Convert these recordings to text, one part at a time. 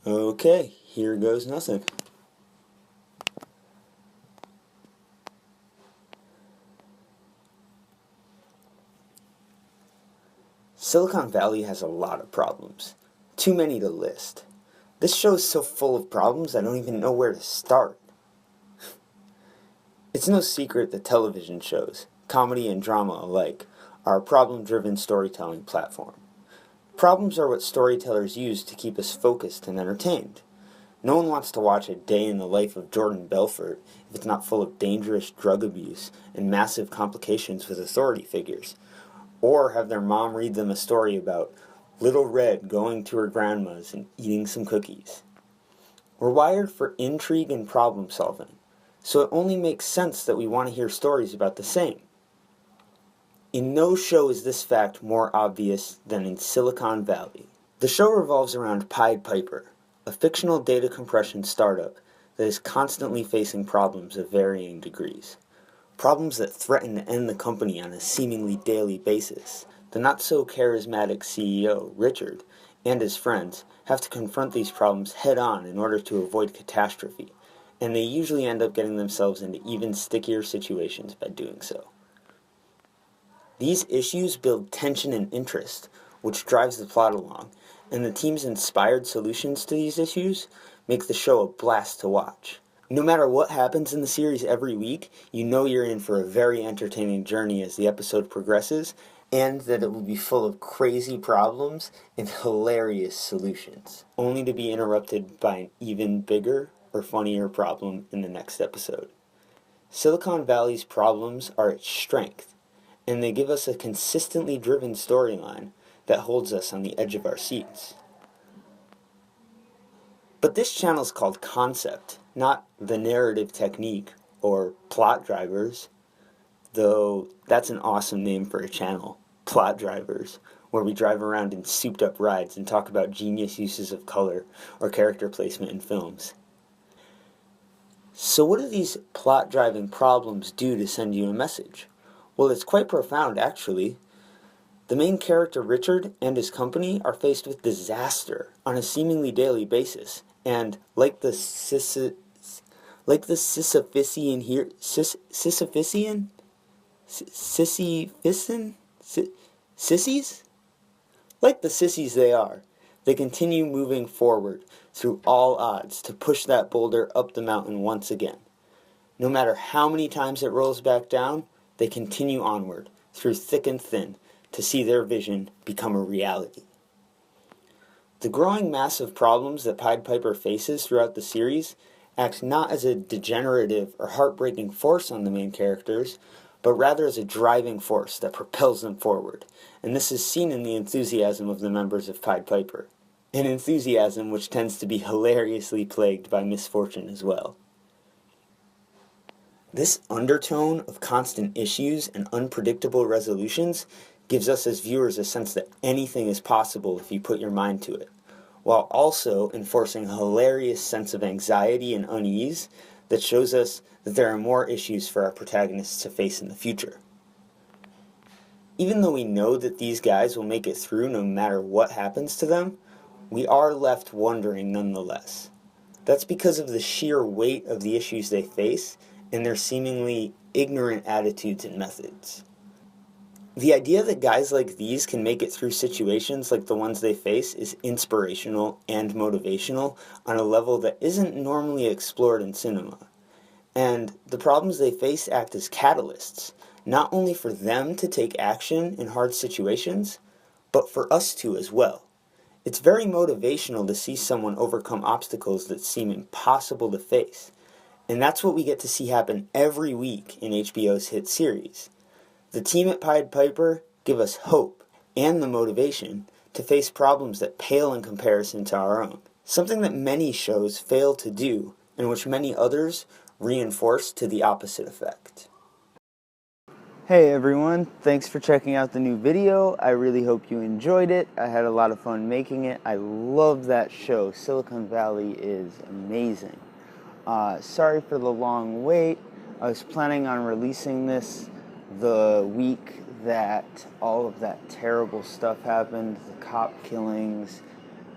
Okay, here goes nothing. Silicon Valley has a lot of problems. Too many to list. This show is so full of problems I don't even know where to start. It's no secret that television shows, comedy and drama alike, are a problem-driven storytelling platform. Problems are what storytellers use to keep us focused and entertained. No one wants to watch a day in the life of Jordan Belfort if it's not full of dangerous drug abuse and massive complications with authority figures, or have their mom read them a story about Little Red going to her grandma's and eating some cookies. We're wired for intrigue and problem solving, so it only makes sense that we want to hear stories about the same. In no show is this fact more obvious than in Silicon Valley. The show revolves around Pied Piper, a fictional data compression startup that is constantly facing problems of varying degrees. Problems that threaten to end the company on a seemingly daily basis. The not-so-charismatic CEO, Richard, and his friends have to confront these problems head-on in order to avoid catastrophe, and they usually end up getting themselves into even stickier situations by doing so. These issues build tension and interest, which drives the plot along, and the team's inspired solutions to these issues make the show a blast to watch. No matter what happens in the series every week, you know you're in for a very entertaining journey as the episode progresses, and that it will be full of crazy problems and hilarious solutions, only to be interrupted by an even bigger or funnier problem in the next episode. Silicon Valley's problems are its strength, and they give us a consistently driven storyline that holds us on the edge of our seats. But this channel is called Concept, not The Narrative Technique or Plot Drivers, though that's an awesome name for a channel, Plot Drivers, where we drive around in souped-up rides and talk about genius uses of color or character placement in films. So what do these plot-driving problems do to send you a message? Well, it's quite profound, actually. The main character, Richard, and his company are faced with disaster on a seemingly daily basis, and like the Sisyphean here, Sissies? Like the sissies they are, they continue moving forward through all odds to push that boulder up the mountain once again. No matter how many times it rolls back down, they continue onward, through thick and thin, to see their vision become a reality. The growing mass of problems that Pied Piper faces throughout the series acts not as a degenerative or heartbreaking force on the main characters, but rather as a driving force that propels them forward, and this is seen in the enthusiasm of the members of Pied Piper. An enthusiasm which tends to be hilariously plagued by misfortune as well. This undertone of constant issues and unpredictable resolutions gives us as viewers a sense that anything is possible if you put your mind to it, while also enforcing a hilarious sense of anxiety and unease that shows us that there are more issues for our protagonists to face in the future. Even though we know that these guys will make it through no matter what happens to them, we are left wondering nonetheless. That's because of the sheer weight of the issues they face and their seemingly ignorant attitudes and methods. The idea that guys like these can make it through situations like the ones they face is inspirational and motivational on a level that isn't normally explored in cinema. And the problems they face act as catalysts, not only for them to take action in hard situations, but for us to as well. It's very motivational to see someone overcome obstacles that seem impossible to face. And that's what we get to see happen every week in HBO's hit series. The team at Pied Piper give us hope and the motivation to face problems that pale in comparison to our own. Something that many shows fail to do, and which many others reinforce to the opposite effect. Hey everyone, thanks for checking out the new video. I really hope you enjoyed it. I had a lot of fun making it. I love that show. Silicon Valley is amazing. Sorry for the long wait. I was planning on releasing this the week that all of that terrible stuff happened, the cop killings,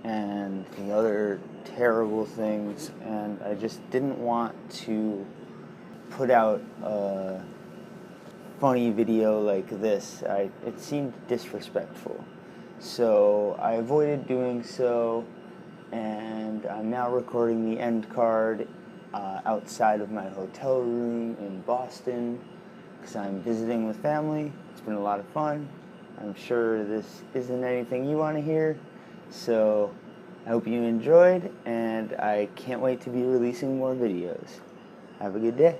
and the other terrible things, and I just didn't want to put out a funny video like this. It seemed disrespectful, so I avoided doing so, and I'm now recording the end card outside of my hotel room in Boston because I'm visiting with family. It's been a lot of fun. I'm sure this isn't anything you want to hear, so I hope you enjoyed, and I can't wait to be releasing more videos. Have a good day.